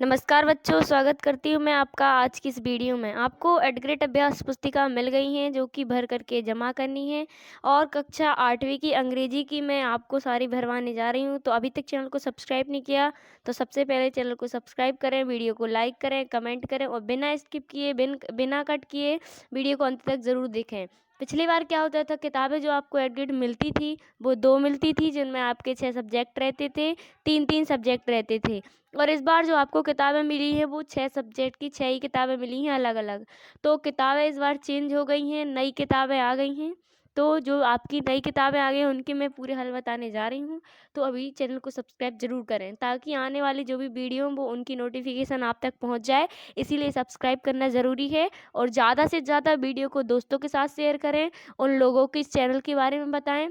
नमस्कार बच्चों, स्वागत करती हूँ मैं आपका आज की इस वीडियो में। आपको एडग्रेड अभ्यास पुस्तिका मिल गई हैं जो कि भर करके जमा करनी है और कक्षा 8वीं की अंग्रेजी की मैं आपको सारी भरवाने जा रही हूँ। तो अभी तक चैनल को सब्सक्राइब नहीं किया तो सबसे पहले चैनल को सब्सक्राइब करें, वीडियो को लाइक करें, कमेंट करें और बिना स्किप किए बिना कट किए वीडियो को अंत तक ज़रूर देखें। पिछली बार क्या होता था, किताबें जो आपको एडग्रेड मिलती थी वो 2 मिलती थी, जिनमें आपके 6 सब्जेक्ट रहते थे, 3-3 सब्जेक्ट रहते थे। और इस बार जो आपको किताबें मिली हैं वो 6 सब्जेक्ट की 6 ही किताबें मिली हैं अलग-अलग। तो किताबें इस बार चेंज हो गई हैं, नई किताबें आ गई हैं। तो जो आपकी नई किताबें आ गई हैं उनके मैं पूरे हल बताने जा रही हूँ। तो अभी चैनल को सब्सक्राइब ज़रूर करें ताकि आने वाली जो भी वीडियो हो वो उनकी नोटिफ़िकेशन आप तक पहुँच जाए। इसीलिए सब्सक्राइब करना ज़रूरी है और ज़्यादा से ज़्यादा वीडियो को दोस्तों के साथ शेयर करें, उन लोगों को इस चैनल के बारे में बताएँ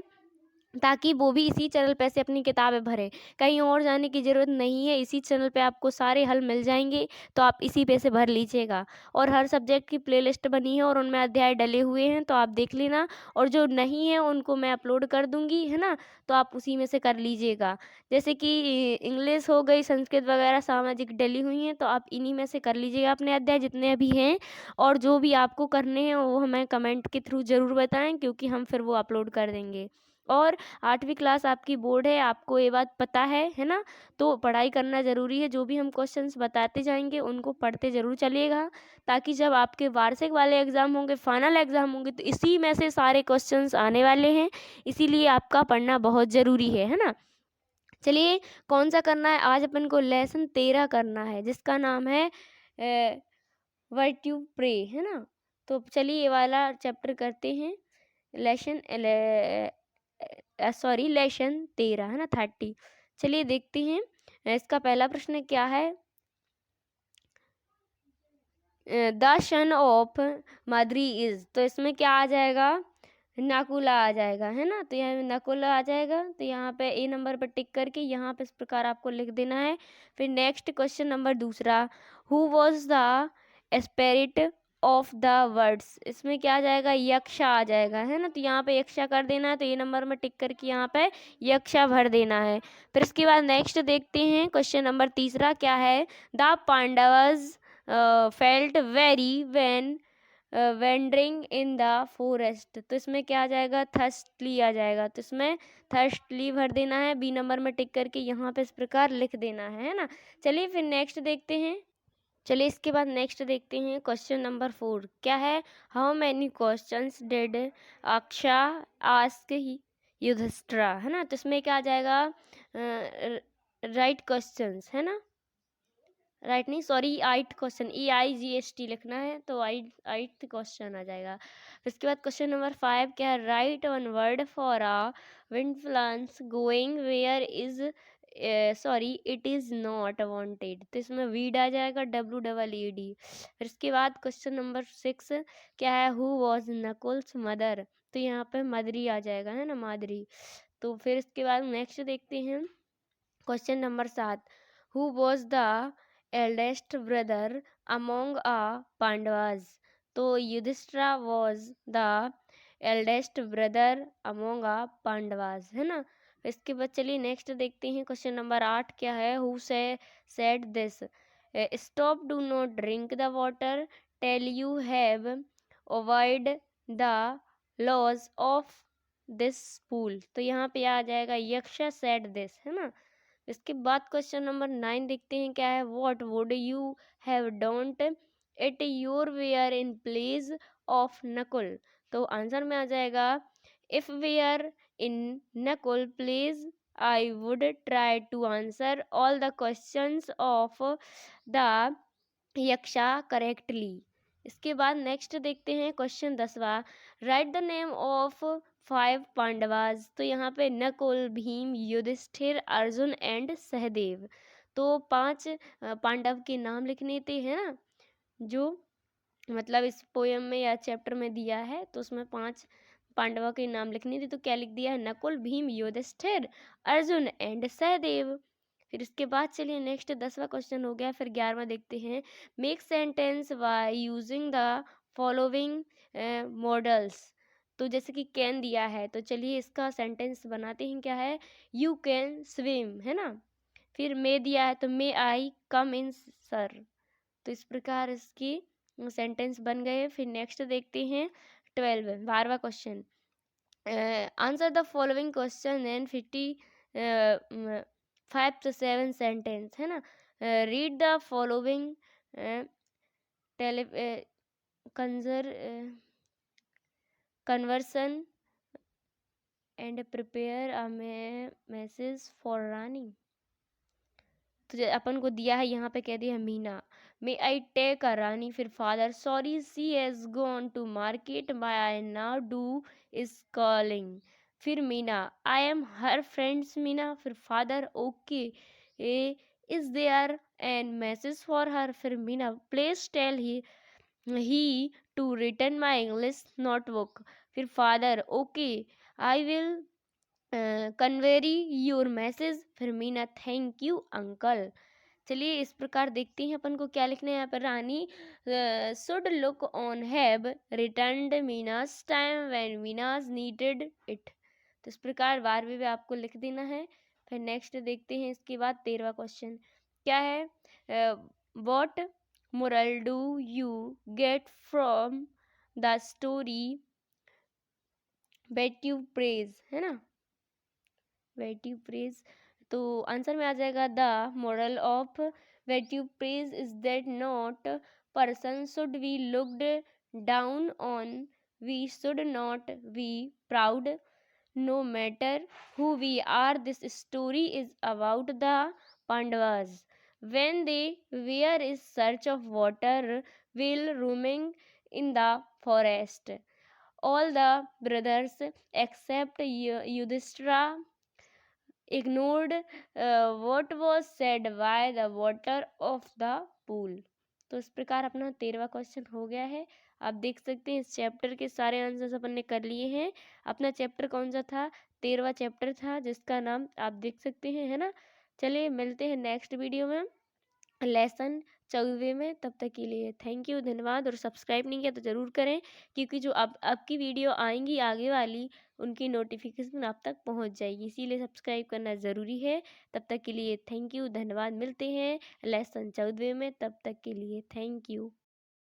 ताकि वो भी इसी चैनल पे से अपनी किताबें भरें। कहीं और जाने की ज़रूरत नहीं है, इसी चैनल पे आपको सारे हल मिल जाएँगे, तो आप इसी पे से भर लीजिएगा। और हर सब्जेक्ट की प्लेलिस्ट बनी है और उनमें अध्याय डले हुए हैं, तो आप देख लेना और जो नहीं है उनको मैं अपलोड कर दूँगी, है ना? तो आप उसी में से कर लीजिएगा। जैसे कि इंग्लिश हो गई, संस्कृत वगैरह सामाजिक डली हुई हैं, तो आप इन्हीं में से कर लीजिएगा अपने अध्याय जितने अभी हैं और जो भी आपको करने हैं वो हमें कमेंट के थ्रू ज़रूर बताएँ क्योंकि हम फिर वो अपलोड कर देंगे। और 8वीं क्लास आपकी बोर्ड है, आपको ये बात पता है ना? तो पढ़ाई करना ज़रूरी है, जो भी हम क्वेश्चंस बताते जाएँगे उनको पढ़ते ज़रूर चलिएगा, ताकि जब आपके वार्षिक वाले एग्ज़ाम होंगे, फाइनल एग्ज़ाम होंगे तो इसी में से सारे क्वेश्चंस आने वाले हैं, इसीलिए आपका पढ़ना बहुत ज़रूरी है ना? चलिए कौन-सा करना है, आज अपन को लेसन 13 करना है जिसका नाम है व्हाट यू प्रे, है ना? तो चलिए ये वाला चैप्टर करते हैं। लेसन लेसन 13 है ना 30। चलिए देखते हैं इसका पहला प्रश्न क्या है। The son of Madri is, तो इसमें क्या आ जाएगा, नकुला आ जाएगा, है ना? तो यहाँ नकुला आ जाएगा, तो यहाँ पे ए नंबर पर टिक करके यहाँ पे इस प्रकार आपको लिख देना है। फिर नेक्स्ट क्वेश्चन नंबर दूसरा, who was the spirit of the words, इसमें क्या आ जाएगा, यक्षा आ जाएगा, है ना? तो यहाँ पे यक्षा कर देना है, तो ए नंबर में टिक करके यहाँ पे यक्षा भर देना है। फिर इसके बाद नेक्स्ट देखते हैं क्वेश्चन नंबर तीसरा क्या है, the Pandavas felt very when wandering in the forest, तो इसमें क्या आ जाएगा, थर्स्टली आ जाएगा, तो इसमें थर्स्टली भर देना है, बी नंबर में टिक करके यहाँ पे इस प्रकार लिख देना है ना? चलिए फिर नेक्स्ट देखते हैं। चलिए इसके बाद नेक्स्ट देखते हैं क्वेश्चन नंबर 4 क्या है, how many questions did Yaksha ask Yudhishthira, है ना? तो इसमें क्या आ जाएगा, राइट क्वेश्चंस, है ना? राइट नहीं, सॉरी, 8 क्वेश्चन, EIGHT लिखना है, तो 8th क्वेश्चन आ जाएगा। फिर इसके बाद क्वेश्चन नंबर 5 क्या है, right one word for a wind plants going where is sorry it is not wanted, तो इसमें वीड आ जाएगा, WEED। फिर इसके बाद क्वेश्चन नंबर 6 क्या है, हु वॉज नकुल्स मदर, तो यहाँ पे मदरी आ जाएगा, है ना, मादरी। तो फिर इसके बाद नेक्स्ट देखते हैं question number 7, who was the eldest brother among a Pandavas, तो Yudhishthira was the eldest brother among a Pandavas, है ना? इसके बाद चलिए नेक्स्ट देखते हैं क्वेश्चन नंबर 8 क्या है, हु से said this, stop do not drink the water tell you have avoid the laws of this pool, तो यहाँ पे आ जाएगा यक्षा सेड दिस, है ना? इसके बाद क्वेश्चन नंबर 9 देखते हैं क्या है, what would you have done if you were in place of Nakul, तो आंसर में आ जाएगा, if were in Nakul place I would try to answer all the questions of the Yaksha correctly. इसके बाद नेक्स्ट देखते हैं क्वेश्चन 10वां, write the name of 5 Pandavas, तो यहाँ पे नकुल, भीम, युधिष्ठिर, अर्जुन एंड सहदेव, तो 5 पांडव के नाम लिखने थे, है ना? जो मतलब इस पोयम में या चैप्टर में दिया है, तो उसमें 5 पांडवों के नाम लिखने थे, तो क्या लिख दिया है, नकुल, भीम, युधिष्ठिर, अर्जुन एंड सहदेव। फिर इसके बाद चलिए नेक्स्ट 10वां क्वेश्चन हो गया। फिर 11वां देखते हैं, make sentence by using the following models, तो जैसे कि कैन दिया है, तो चलिए इसका सेंटेंस बनाते हैं, क्या है, यू कैन स्विम, है ना? फिर मे दिया है तो मे आई कम इन सर। तो इस प्रकार इसकी सेंटेंस बन गए। फिर नेक्स्ट देखते हैं 12 12वां question. Answer the following question and 5 to 7 sentence, है ना। Read the following conversation and prepare a message for Rani. तो अपन को दिया है यहाँ पे, कह दिया है मीना मे आई टेक अ रानी। फिर father sorry she has gone to market may I know who is calling. फिर Meena I am her friends Meena. फिर father okay is there any message for her. फिर Meena please tell he to return my English notebook. फिर father okay I will convey your message. फिर Meena thank you uncle. चलिए इस प्रकार देखते हैं अपन को क्या लिखना है यहाँ पर। Rani should look on have returned Meena's time when Meena's needed it. तो इस प्रकार 12वीं में आपको लिख देना है। फिर नेक्स्ट देखते हैं इसके बाद 13वां क्वेश्चन क्या है। What moral do you get from the story bet you praise, है ना, वेट यू प्रेज। तो आंसर में आ जाएगा the moral of wait you praise is that not person should be looked down on, we should not be proud no matter who we are. This story is about the Pandavas when they were in search of water while roaming in the forest. All the brothers except Yudhishthira ignored what was said by the water of the pool. तो इस प्रकार अपना 13वां question हो गया है। आप देख सकते हैं इस चैप्टर के सारे आंसर्स अपन ने कर लिए हैं। अपना चैप्टर कौन सा था, 13वां चैप्टर था, जिसका नाम आप देख सकते हैं, है ना। चलिए मिलते हैं नेक्स्ट वीडियो में लेसन 14वें में। तब तक के लिए थैंक यू, धन्यवाद। और सब्सक्राइब नहीं किया तो ज़रूर करें, क्योंकि जो अब की वीडियो आएंगी आगे वाली उनकी नोटिफिकेशन आप तक पहुंच जाएगी, इसीलिए सब्सक्राइब करना ज़रूरी है। तब तक के लिए थैंक यू, धन्यवाद। मिलते हैं लेसन 14वें में, तब तक के लिए थैंक यू।